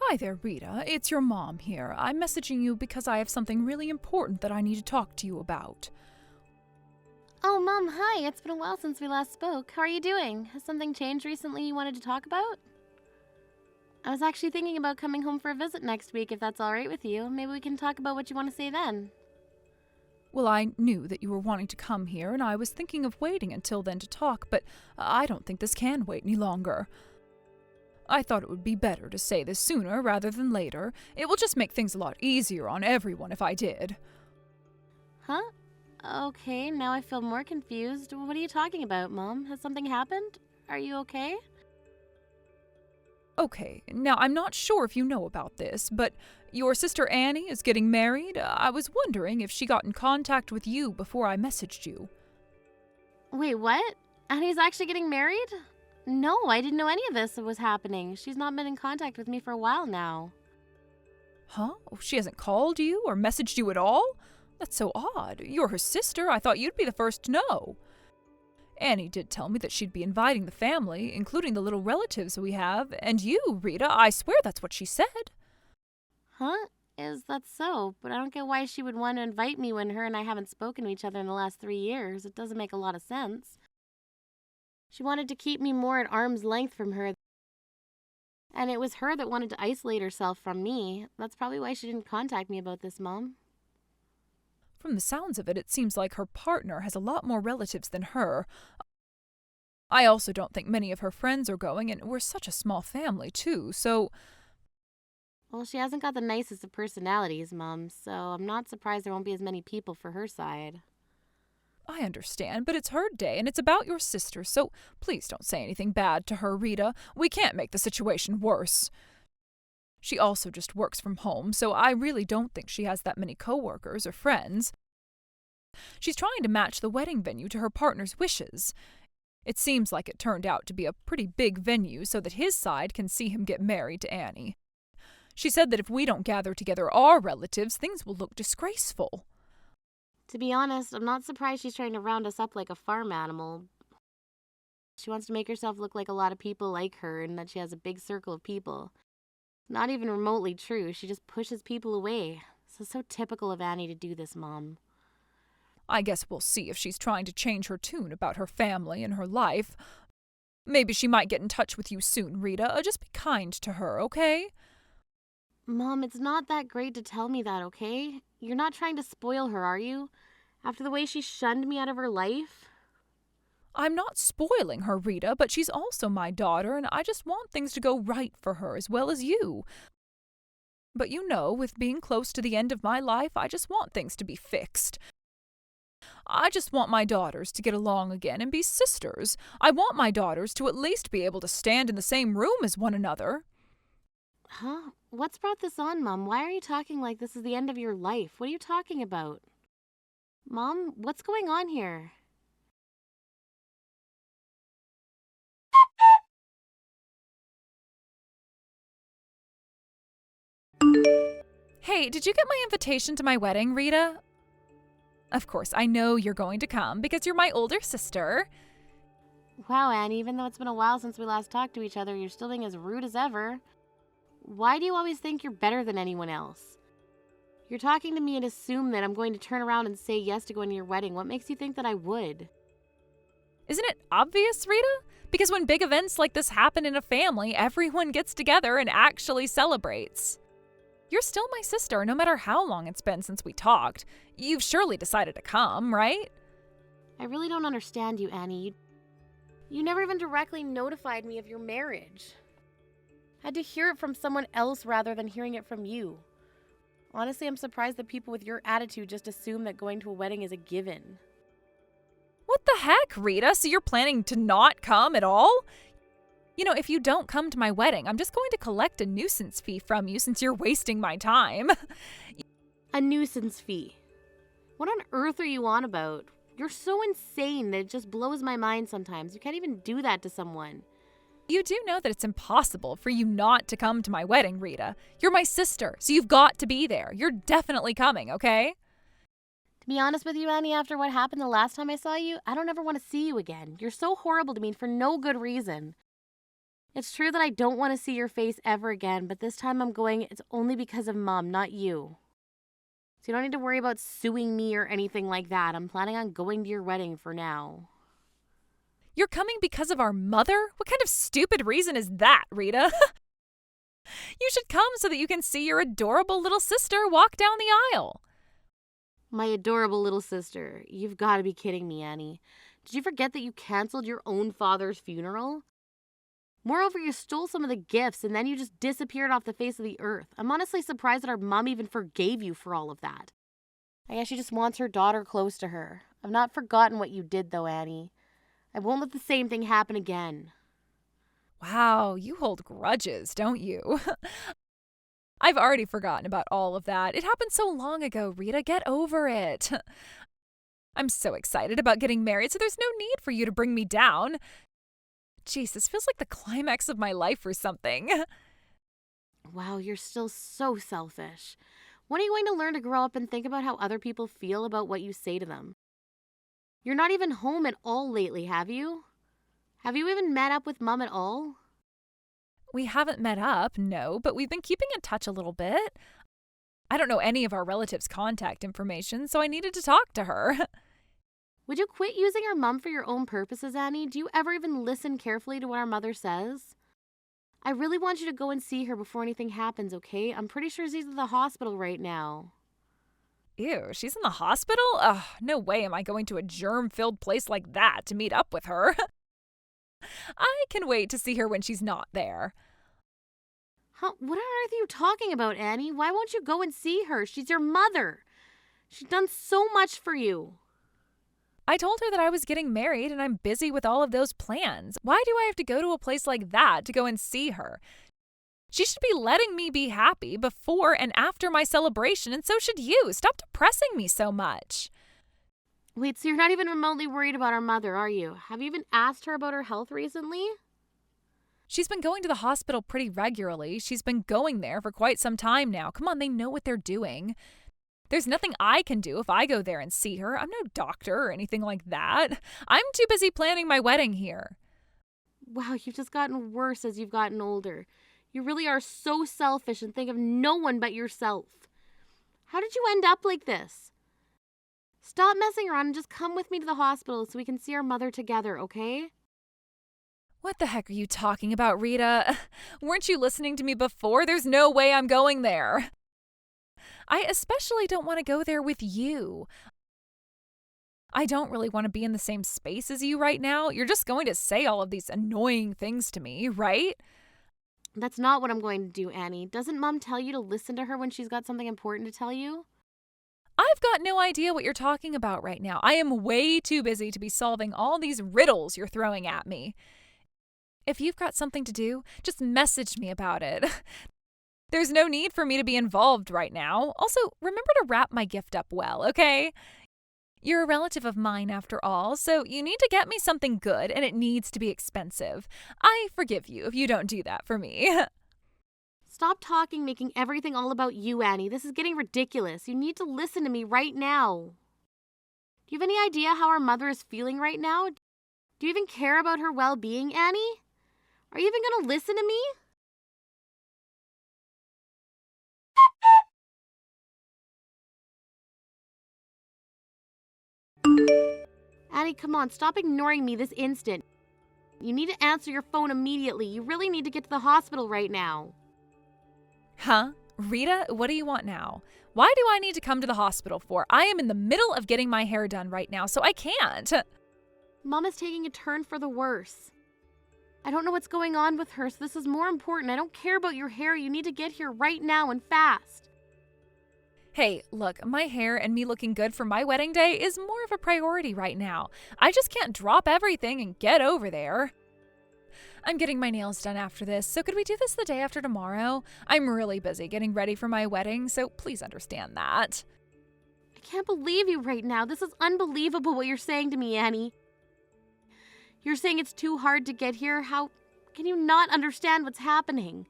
Hi there, Rita. It's your mom here. I'm messaging you because I have something really important that I need to talk to you about. Oh, Mom, hi. It's been a while since we last spoke. How are you doing? Has something changed recently you wanted to talk about? I was actually thinking about coming home for a visit next week if that's alright with you. Maybe we can talk about what you want to say then. Well, I knew that you were wanting to come here, and I was thinking of waiting until then to talk, but I don't think this can wait any longer. I thought it would be better to say this sooner rather than later. It will just make things a lot easier on everyone if I did. Huh? Okay, now I feel more confused. What are you talking about, Mom? Has something happened? Are you okay? Okay, now I'm not sure if you know about this, but your sister Annie is getting married. I was wondering if she got in contact with you before I messaged you. Wait, what? Annie's actually getting married? No, I didn't know any of this was happening. She's not been in contact with me for a while now. Huh? She hasn't called you or messaged you at all? That's so odd. You're her sister. I thought you'd be the first to know. Annie did tell me that she'd be inviting the family, including the little relatives we have, and you, Rita. I swear that's what she said. Huh? Is that so? But I don't get why she would want to invite me when her and I haven't spoken to each other in the last 3 years. It doesn't make a lot of sense. She wanted to keep me more at arm's length from her, and it was her that wanted to isolate herself from me. That's probably why she didn't contact me about this, Mom. From the sounds of it, it seems like her partner has a lot more relatives than her. I also don't think many of her friends are going, and we're such a small family, too, so Well, she hasn't got the nicest of personalities, Mom, so I'm not surprised there won't be as many people for her side. I understand, but it's her day, and it's about your sister, so please don't say anything bad to her, Rita. We can't make the situation worse. She also just works from home, so I really don't think she has that many coworkers or friends. She's trying to match the wedding venue to her partner's wishes. It seems like it turned out to be a pretty big venue so that his side can see him get married to Annie. She said that if we don't gather together our relatives, things will look disgraceful. To be honest, I'm not surprised she's trying to round us up like a farm animal. She wants to make herself look like a lot of people like her and that she has a big circle of people. Not even remotely true. She just pushes people away. So typical of Annie to do this, Mom. I guess we'll see if she's trying to change her tune about her family and her life. Maybe she might get in touch with you soon, Rita. Just be kind to her, okay? Mom, it's not that great to tell me that, okay? You're not trying to spoil her, are you? After the way she shunned me out of her life? I'm not spoiling her, Rita, but she's also my daughter, and I just want things to go right for her as well as you. But you know, with being close to the end of my life, I just want things to be fixed. I just want my daughters to get along again and be sisters. I want my daughters to at least be able to stand in the same room as one another. Huh? What's brought this on, Mom? Why are you talking like this is the end of your life? What are you talking about? Mom, what's going on here? Hey, did you get my invitation to my wedding, Rita? Of course, I know you're going to come because you're my older sister. Wow, Annie, even though it's been a while since we last talked to each other, you're still being as rude as ever. Why do you always think you're better than anyone else? You're talking to me and assume that I'm going to turn around and say yes to going to your wedding. What makes you think that I would? Isn't it obvious, Rita? Because when big events like this happen in a family, everyone gets together and actually celebrates. You're still my sister, no matter how long it's been since we talked. You've surely decided to come, right? I really don't understand you, Annie. You never even directly notified me of your marriage. I had to hear it from someone else rather than hearing it from you. Honestly, I'm surprised that people with your attitude just assume that going to a wedding is a given. What the heck, Rita? So you're planning to not come at all? You know, if you don't come to my wedding, I'm just going to collect a nuisance fee from you since you're wasting my time. A nuisance fee. What on earth are you on about? You're so insane that it just blows my mind sometimes. You can't even do that to someone. You do know that it's impossible for you not to come to my wedding, Rita. You're my sister, so you've got to be there. You're definitely coming, okay? To be honest with you, Annie, after what happened the last time I saw you, I don't ever want to see you again. You're so horrible to me for no good reason. It's true that I don't want to see your face ever again, but this time I'm going, it's only because of Mom, not you. So you don't need to worry about suing me or anything like that. I'm planning on going to your wedding for now. You're coming because of our mother? What kind of stupid reason is that, Rita? You should come so that you can see your adorable little sister walk down the aisle. My adorable little sister. You've got to be kidding me, Annie. Did you forget that you canceled your own father's funeral? Moreover, you stole some of the gifts and then you just disappeared off the face of the earth. I'm honestly surprised that our mom even forgave you for all of that. I guess she just wants her daughter close to her. I've not forgotten what you did, though, Annie. I won't let the same thing happen again. Wow, you hold grudges, don't you? I've already forgotten about all of that. It happened so long ago, Rita. Get over it. I'm so excited about getting married, so there's no need for you to bring me down. Jeez, this feels like the climax of my life or something. Wow, you're still so selfish. When are you going to learn to grow up and think about how other people feel about what you say to them? You're not even home at all lately, have you? Have you even met up with Mom at all? We haven't met up, no, but we've been keeping in touch a little bit. I don't know any of our relatives' contact information, so I needed to talk to her. Would you quit using our mom for your own purposes, Annie? Do you ever even listen carefully to what our mother says? I really want you to go and see her before anything happens, okay? I'm pretty sure she's at the hospital right now. Ew, she's in the hospital? Ugh, no way am I going to a germ-filled place like that to meet up with her. I can wait to see her when she's not there. Huh? What on earth are you talking about, Annie? Why won't you go and see her? She's your mother. She's done so much for you. I told her that I was getting married and I'm busy with all of those plans. Why do I have to go to a place like that to go and see her? She should be letting me be happy before and after my celebration, and so should you. Stop depressing me so much. Wait, so you're not even remotely worried about our mother, are you? Have you even asked her about her health recently? She's been going to the hospital pretty regularly. She's been going there for quite some time now. Come on, they know what they're doing. There's nothing I can do if I go there and see her. I'm no doctor or anything like that. I'm too busy planning my wedding here. Wow, you've just gotten worse as you've gotten older. You really are so selfish and think of no one but yourself. How did you end up like this? Stop messing around and just come with me to the hospital so we can see our mother together, okay? What the heck are you talking about, Rita? Weren't you listening to me before? There's no way I'm going there. I especially don't want to go there with you. I don't really want to be in the same space as you right now. You're just going to say all of these annoying things to me, right? That's not what I'm going to do, Annie. Doesn't Mom tell you to listen to her when she's got something important to tell you? I've got no idea what you're talking about right now. I am way too busy to be solving all these riddles you're throwing at me. If you've got something to do, just message me about it. There's no need for me to be involved right now. Also, remember to wrap my gift up well, okay? You're a relative of mine after all, so you need to get me something good and it needs to be expensive. I forgive you if you don't do that for me. Stop talking, making everything all about you, Annie. This is getting ridiculous. You need to listen to me right now. Do you have any idea how our mother is feeling right now? Do you even care about her well-being, Annie? Are you even going to listen to me? Annie, come on, stop ignoring me this instant. You need to answer your phone immediately. You really need to get to the hospital right now. Huh? Rita, what do you want now? Why do I need to come to the hospital for? I am in the middle of getting my hair done right now, so I can't. Mom is taking a turn for the worse. I don't know what's going on with her, so this is more important. I don't care about your hair. You need to get here right now and fast. Hey, look, my hair and me looking good for my wedding day is more of a priority right now. I just can't drop everything and get over there. I'm getting my nails done after this, so could we do this the day after tomorrow? I'm really busy getting ready for my wedding, so please understand that. I can't believe you right now. This is unbelievable what you're saying to me, Annie. You're saying it's too hard to get here? How can you not understand what's happening?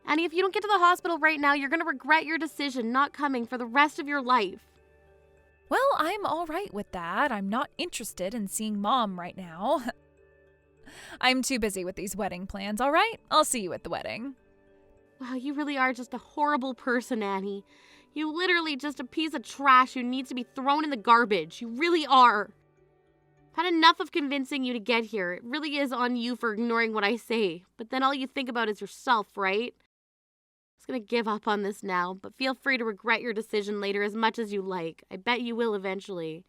Annie, if you don't get to the hospital right now, you're going to regret your decision not coming for the rest of your life. Well, I'm all right with that. I'm not interested in seeing Mom right now. I'm too busy with these wedding plans, all right? I'll see you at the wedding. Wow, you really are just a horrible person, Annie. You literally just a piece of trash who needs to be thrown in the garbage. You really are. I've had enough of convincing you to get here. It really is on you for ignoring what I say. But then all you think about is yourself, right? I'm just gonna give up on this now, but feel free to regret your decision later as much as you like. I bet you will eventually.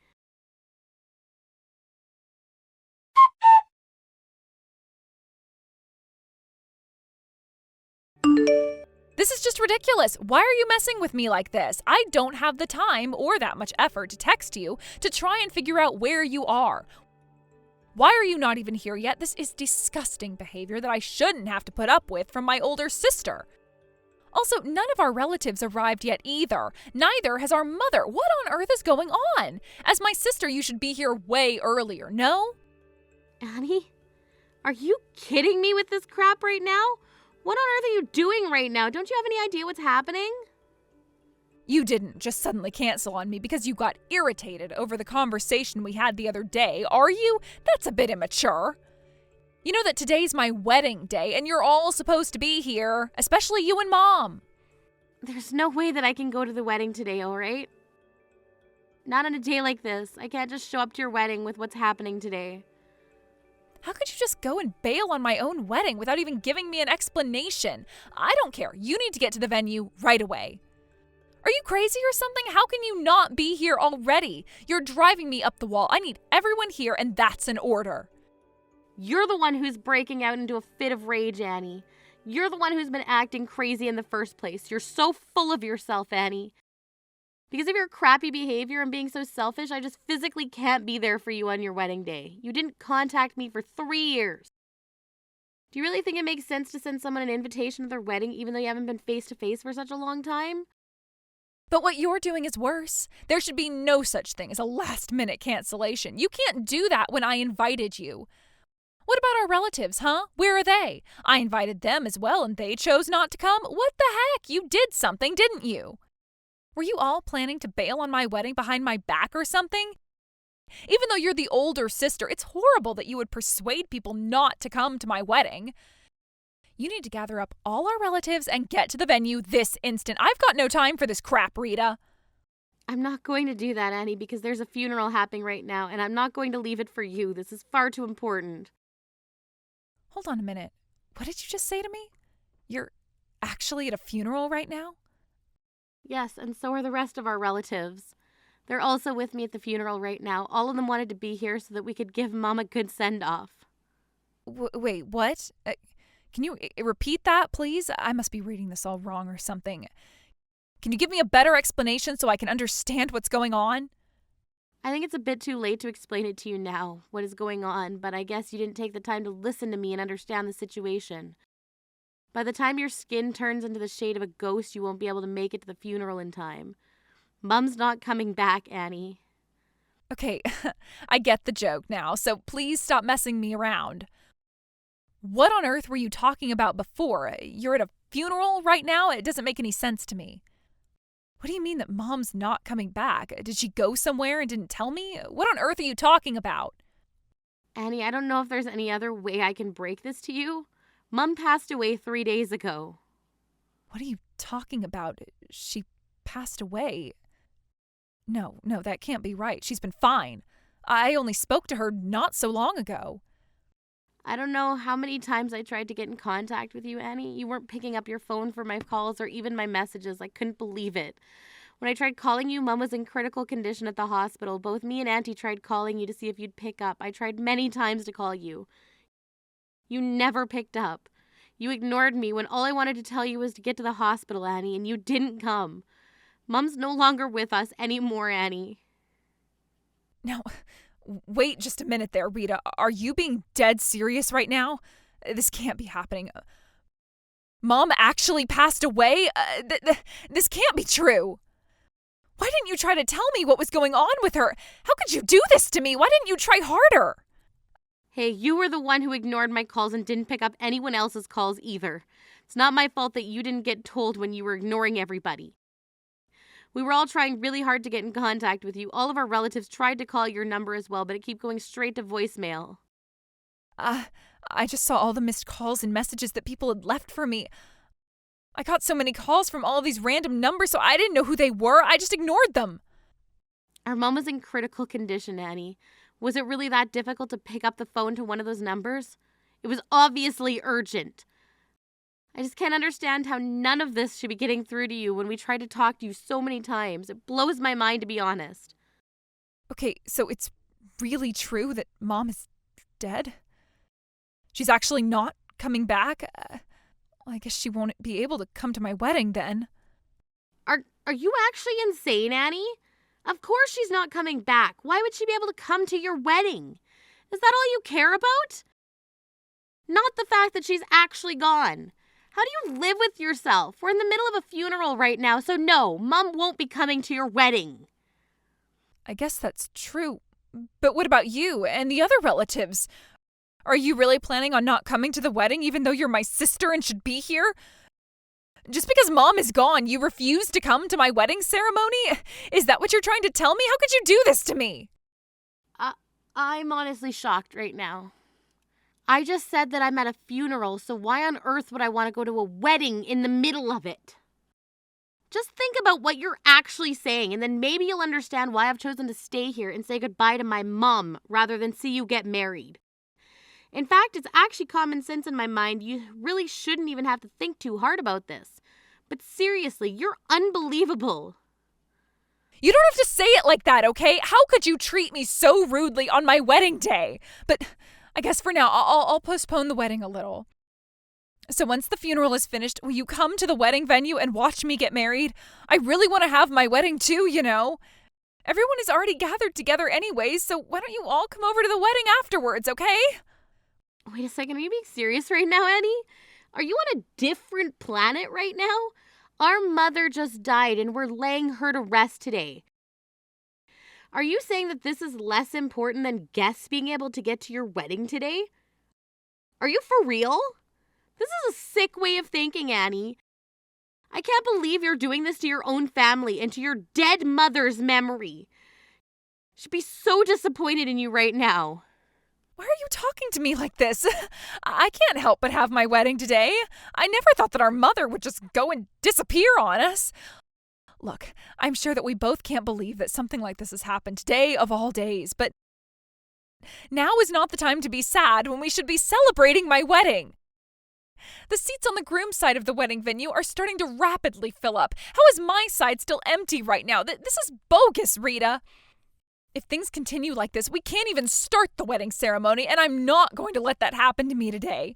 This is just ridiculous. Why are you messing with me like this? I don't have the time or that much effort to text you to try and figure out where you are. Why are you not even here yet? This is disgusting behavior that I shouldn't have to put up with from my older sister. Also, none of our relatives arrived yet either. Neither has our mother. What on earth is going on? As my sister, you should be here way earlier, no? Annie? Are you kidding me with this crap right now? What on earth are you doing right now? Don't you have any idea what's happening? You didn't just suddenly cancel on me because you got irritated over the conversation we had the other day, are you? That's a bit immature. You know that today's my wedding day and you're all supposed to be here, especially you and Mom. There's no way that I can go to the wedding today, all right? Not on a day like this. I can't just show up to your wedding with what's happening today. How could you just go and bail on my own wedding without even giving me an explanation? I don't care. You need to get to the venue right away. Are you crazy or something? How can you not be here already? You're driving me up the wall. I need everyone here, and that's an order. You're the one who's breaking out into a fit of rage, Annie. You're the one who's been acting crazy in the first place. You're so full of yourself, Annie. Because of your crappy behavior and being so selfish, I just physically can't be there for you on your wedding day. You didn't contact me for 3 years. Do you really think it makes sense to send someone an invitation to their wedding even though you haven't been face to face for such a long time? But what you're doing is worse. There should be no such thing as a last-minute cancellation. You can't do that when I invited you. What about our relatives, huh? Where are they? I invited them as well and they chose not to come. What the heck? You did something, didn't you? Were you all planning to bail on my wedding behind my back or something? Even though you're the older sister, it's horrible that you would persuade people not to come to my wedding. You need to gather up all our relatives and get to the venue this instant. I've got no time for this crap, Rita. I'm not going to do that, Annie, because there's a funeral happening right now, and I'm not going to leave it for you. This is far too important. Hold on a minute. What did you just say to me? You're actually at a funeral right now? Yes, and so are the rest of our relatives. They're also with me at the funeral right now. All of them wanted to be here so that we could give Mom a good send-off. Wait, what? Can you repeat that, please? I must be reading this all wrong or something. Can you give me a better explanation so I can understand what's going on? I think it's a bit too late to explain it to you now, what is going on, but I guess you didn't take the time to listen to me and understand the situation. By the time your skin turns into the shade of a ghost, you won't be able to make it to the funeral in time. Mom's not coming back, Annie. Okay, I get the joke now, so please stop messing me around. What on earth were you talking about before? You're at a funeral right now? It doesn't make any sense to me. What do you mean that Mom's not coming back? Did she go somewhere and didn't tell me? What on earth are you talking about? Annie, I don't know if there's any other way I can break this to you. Mom passed away 3 days ago. What are you talking about? She passed away. No, that can't be right. She's been fine. I only spoke to her not so long ago. I don't know how many times I tried to get in contact with you, Annie. You weren't picking up your phone for my calls or even my messages. I couldn't believe it. When I tried calling you, Mom was in critical condition at the hospital. Both me and Auntie tried calling you to see if you'd pick up. I tried many times to call you. You never picked up. You ignored me when all I wanted to tell you was to get to the hospital, Annie, and you didn't come. Mom's no longer with us anymore, Annie. Now, wait just a minute there, Rita. Are you being dead serious right now? This can't be happening. Mom actually passed away? This can't be true. Why didn't you try to tell me what was going on with her? How could you do this to me? Why didn't you try harder? Hey, you were the one who ignored my calls and didn't pick up anyone else's calls either. It's not my fault that you didn't get told when you were ignoring everybody. We were all trying really hard to get in contact with you. All of our relatives tried to call your number as well, but it kept going straight to voicemail. I just saw all the missed calls and messages that people had left for me. I got so many calls from all of these random numbers, so I didn't know who they were. I just ignored them. Our mom was in critical condition, Annie. Was it really that difficult to pick up the phone to one of those numbers? It was obviously urgent. I just can't understand how none of this should be getting through to you when we tried to talk to you so many times. It blows my mind, to be honest. Okay, so it's really true that Mom is dead? She's actually not coming back? I guess she won't be able to come to my wedding then. Are you actually insane, Annie? Of course she's not coming back. Why would she be able to come to your wedding? Is that all you care about? Not the fact that she's actually gone. How do you live with yourself? We're in the middle of a funeral right now, so no, Mom won't be coming to your wedding. I guess that's true. But what about you and the other relatives? Are you really planning on not coming to the wedding even though you're my sister and should be here? Just because Mom is gone, you refuse to come to my wedding ceremony? Is that what you're trying to tell me? How could you do this to me? I'm honestly shocked right now. I just said that I'm at a funeral, so why on earth would I want to go to a wedding in the middle of it? Just think about what you're actually saying, and then maybe you'll understand why I've chosen to stay here and say goodbye to my mom rather than see you get married. In fact, it's actually common sense in my mind. You really shouldn't even have to think too hard about this. But seriously, you're unbelievable. You don't have to say it like that, okay? How could you treat me so rudely on my wedding day? But I guess for now, I'll postpone the wedding a little. So once the funeral is finished, will you come to the wedding venue and watch me get married? I really want to have my wedding too, you know. Everyone is already gathered together anyways, so why don't you all come over to the wedding afterwards, okay? Wait a second, are you being serious right now, Annie? Are you on a different planet right now? Our mother just died and we're laying her to rest today. Are you saying that this is less important than guests being able to get to your wedding today? Are you for real? This is a sick way of thinking, Annie. I can't believe you're doing this to your own family and to your dead mother's memory. She'd be so disappointed in you right now. Why are you talking to me like this? I can't help but have my wedding today. I never thought that our mother would just go and disappear on us. Look, I'm sure that we both can't believe that something like this has happened today of all days, but now is not the time to be sad when we should be celebrating my wedding. The seats on the groom's side of the wedding venue are starting to rapidly fill up. How is my side still empty right now? This is bogus, Rita. If things continue like this, we can't even start the wedding ceremony, and I'm not going to let that happen to me today.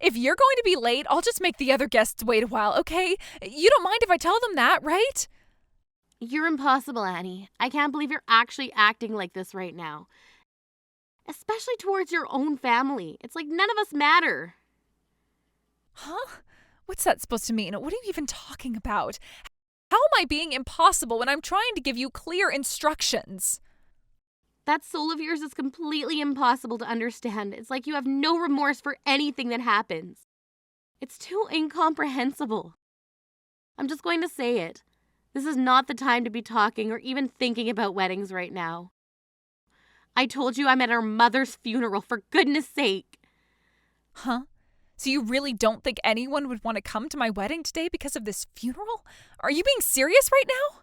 If you're going to be late, I'll just make the other guests wait a while, okay? You don't mind if I tell them that, right? You're impossible, Annie. I can't believe you're actually acting like this right now. Especially towards your own family. It's like none of us matter. Huh? What's that supposed to mean? What are you even talking about? How am I being impossible when I'm trying to give you clear instructions? That soul of yours is completely impossible to understand. It's like you have no remorse for anything that happens. It's too incomprehensible. I'm just going to say it. This is not the time to be talking or even thinking about weddings right now. I told you I'm at our mother's funeral, for goodness sake. Huh? So you really don't think anyone would want to come to my wedding today because of this funeral? Are you being serious right now?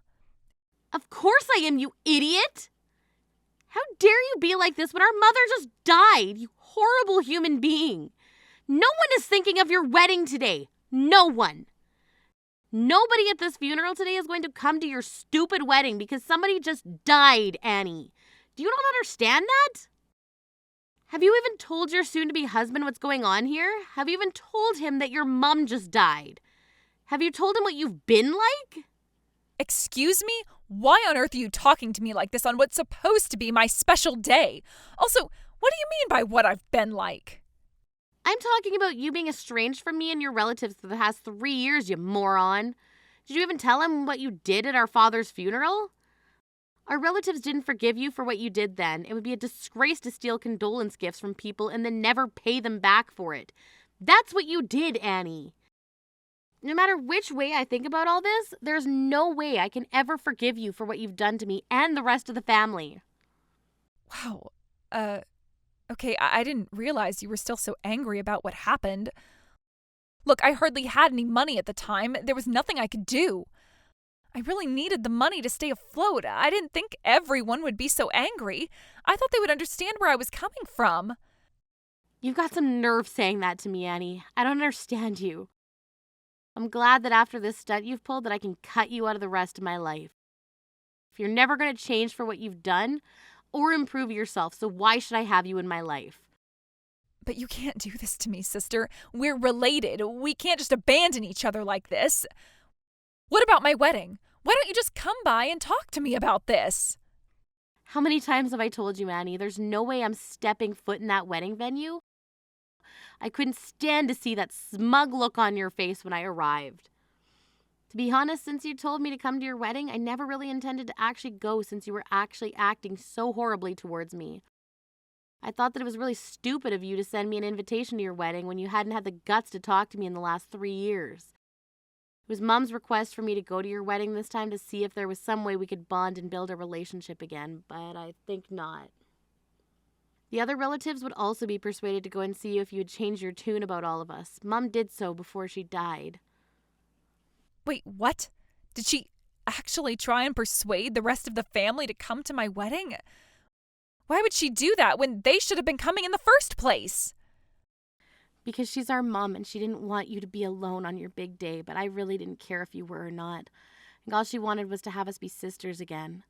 Of course I am, you idiot! How dare you be like this when our mother just died, you horrible human being! No one is thinking of your wedding today. No one. Nobody at this funeral today is going to come to your stupid wedding because somebody just died, Annie. Do you not understand that? Have you even told your soon-to-be husband what's going on here? Have you even told him that your mom just died? Have you told him what you've been like? Excuse me? Why on earth are you talking to me like this on what's supposed to be my special day? Also, what do you mean by what I've been like? I'm talking about you being estranged from me and your relatives for the past 3 years, you moron. Did you even tell him what you did at our father's funeral? Our relatives didn't forgive you for what you did then. It would be a disgrace to steal condolence gifts from people and then never pay them back for it. That's what you did, Annie. No matter which way I think about all this, there's no way I can ever forgive you for what you've done to me and the rest of the family. Wow. Okay, I didn't realize you were still so angry about what happened. Look, I hardly had any money at the time. There was nothing I could do. I really needed the money to stay afloat. I didn't think everyone would be so angry. I thought they would understand where I was coming from. You've got some nerve saying that to me, Annie. I don't understand you. I'm glad that after this stunt you've pulled that I can cut you out of the rest of my life. If you're never going to change for what you've done or improve yourself, so why should I have you in my life? But you can't do this to me, sister. We're related. We can't just abandon each other like this. What about my wedding? Why don't you just come by and talk to me about this? How many times have I told you, Annie, there's no way I'm stepping foot in that wedding venue? I couldn't stand to see that smug look on your face when I arrived. To be honest, since you told me to come to your wedding, I never really intended to actually go since you were actually acting so horribly towards me. I thought that it was really stupid of you to send me an invitation to your wedding when you hadn't had the guts to talk to me in the last 3 years. It was Mom's request for me to go to your wedding this time to see if there was some way we could bond and build a relationship again, but I think not. The other relatives would also be persuaded to go and see you if you had changed your tune about all of us. Mom did so before she died. Wait, what? Did she actually try and persuade the rest of the family to come to my wedding? Why would she do that when they should have been coming in the first place? Because she's our mom and she didn't want you to be alone on your big day, but I really didn't care if you were or not. And all she wanted was to have us be sisters again.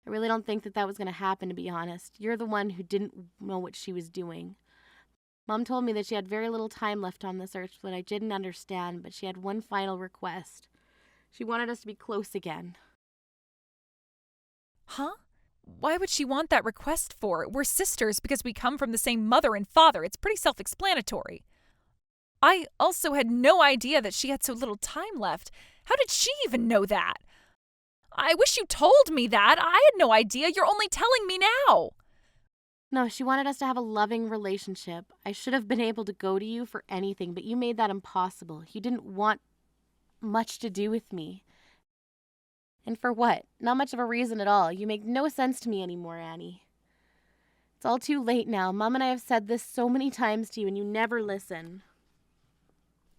I really don't think that was going to happen, to be honest. You're the one who didn't know what she was doing. Mom told me that she had very little time left on this earth, what I didn't understand, but she had one final request. She wanted us to be close again. Huh? Why would she want that request for? We're sisters because we come from the same mother and father. It's pretty self-explanatory. I also had no idea that she had so little time left. How did she even know that? I wish you told me that. I had no idea. You're only telling me now. No, she wanted us to have a loving relationship. I should have been able to go to you for anything, but you made that impossible. You didn't want much to do with me. And for what? Not much of a reason at all. You make no sense to me anymore, Annie. It's all too late now. Mom and I have said this so many times to you, and you never listen.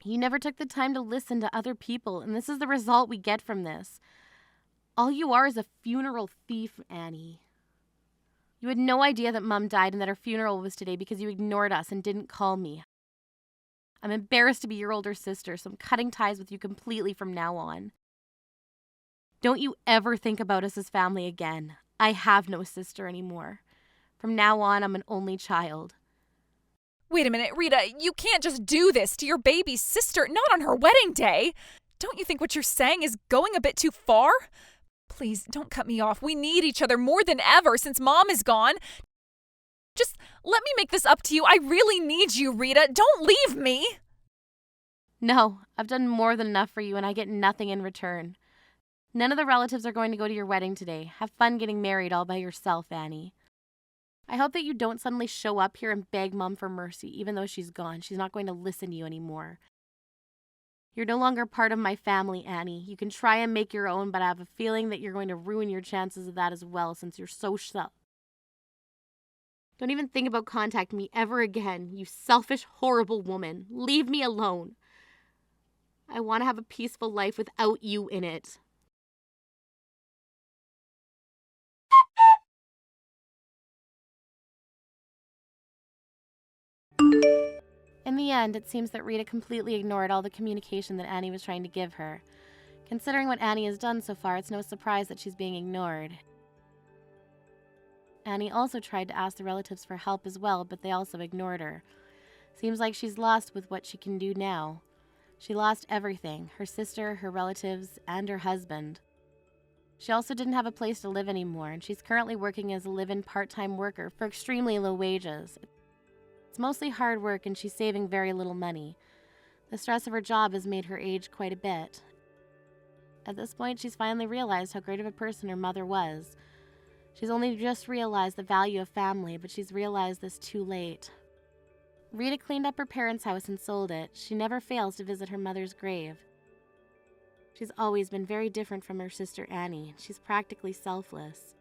You never took the time to listen to other people, and this is the result we get from this. All you are is a funeral thief, Annie. You had no idea that Mom died and that her funeral was today because you ignored us and didn't call me. I'm embarrassed to be your older sister, so I'm cutting ties with you completely from now on. Don't you ever think about us as family again. I have no sister anymore. From now on, I'm an only child. Wait a minute, Rita, you can't just do this to your baby sister, not on her wedding day. Don't you think what you're saying is going a bit too far? Please, don't cut me off. We need each other more than ever since Mom is gone. Just let me make this up to you. I really need you, Rita. Don't leave me. No, I've done more than enough for you and I get nothing in return. None of the relatives are going to go to your wedding today. Have fun getting married all by yourself, Annie. I hope that you don't suddenly show up here and beg Mom for mercy, even though she's gone. She's not going to listen to you anymore. You're no longer part of my family, Annie. You can try and make your own, but I have a feeling that you're going to ruin your chances of that as well since you're so Don't even think about contacting me ever again, you selfish, horrible woman. Leave me alone. I want to have a peaceful life without you in it. In the end, it seems that Rita completely ignored all the communication that Annie was trying to give her. Considering what Annie has done so far, it's no surprise that she's being ignored. Annie also tried to ask the relatives for help as well, but they also ignored her. Seems like she's lost with what she can do now. She lost everything, her sister, her relatives, and her husband. She also didn't have a place to live anymore, and she's currently working as a live-in part-time worker for extremely low wages. It's mostly hard work and she's saving very little money. The stress of her job has made her age quite a bit. At this point, she's finally realized how great of a person her mother was. She's only just realized the value of family, but she's realized this too late. Rita cleaned up her parents' house and sold it. She never fails to visit her mother's grave. She's always been very different from her sister Annie. She's practically selfless.